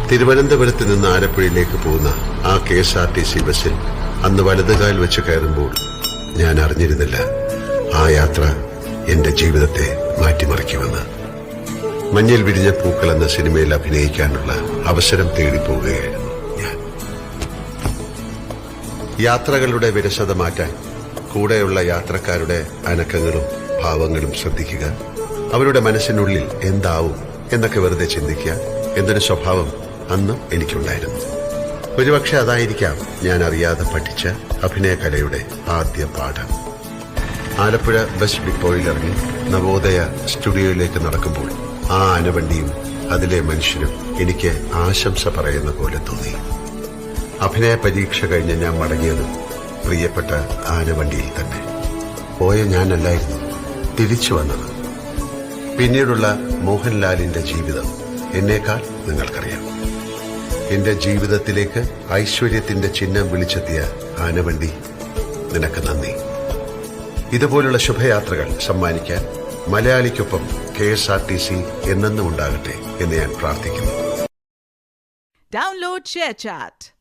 തിരുവനന്തപുരത്ത് നിന്ന് ആലപ്പുഴയിലേക്ക് പോകുന്ന ആ KSRTC ബസ്സിൽ അന്ന് വലതുകാൽ വെച്ച് കയറുമ്പോൾ ഞാൻ അറിഞ്ഞിരുന്നില്ല ആ യാത്ര എന്റെ ജീവിതത്തെ മാറ്റിമറിക്കുമെന്ന്. മഞ്ഞിൽ വിരിഞ്ഞ പൂക്കൾ എന്ന സിനിമയിൽ അഭിനയിക്കാനുള്ള അവസരം തേടിപ്പോവുകയായിരുന്നു ഞാൻ. യാത്രകളുടെ വിരസത മാറ്റാൻ കൂടെയുള്ള യാത്രക്കാരുടെ അനക്കങ്ങളും ഭാവങ്ങളും ശ്രദ്ധിക്കുക, അവരുടെ മനസ്സിനുള്ളിൽ എന്താവും എന്നൊക്കെ വെറുതെ ചിന്തിക്കുക എന്നൊരു സ്വഭാവം അന്നും എനിക്കുണ്ടായിരുന്നു. ഒരുപക്ഷെ അതായിരിക്കാം ഞാൻ അറിയാതെ പഠിച്ച അഭിനയകലയുടെ ആദ്യ പാഠം. ആലപ്പുഴ ബസ് ഡിപ്പോയിൽ ഇറങ്ങി നവോദയ സ്റ്റുഡിയോയിലേക്ക് നടക്കുമ്പോൾ ആ ആനവണ്ടിയും അതിലെ മനുഷ്യരും എനിക്ക് ആശംസ പറയുന്ന പോലെ തോന്നി. അഭിനയ പരീക്ഷ കഴിഞ്ഞ് ഞാൻ മടങ്ങിയതും പ്രിയപ്പെട്ട ആനവണ്ടിയിൽ തന്നെ. പോയ ഞാനല്ലായിരുന്നു തിരിച്ചു വന്നത്. പിന്നീടുള്ള മോഹൻലാലിന്റെ ജീവിതം എന്നേക്കാൾ നിങ്ങൾക്കറിയാം. എന്റെ ജീവിതത്തിലേക്ക് ഐശ്വര്യത്തിന്റെ ചിഹ്നം വിളിച്ചെത്തിയ ആനവണ്ടി, നിനക്ക് നന്ദി. ഇതുപോലുള്ള ശുഭയാത്രകൾ സമ്മാനിക്കാൻ മലയാളിക്കൊപ്പം KSRTC എന്നെന്നും ഉണ്ടാകട്ടെ എന്ന് ഞാൻ പ്രാർത്ഥിക്കുന്നു. Download ShareChat.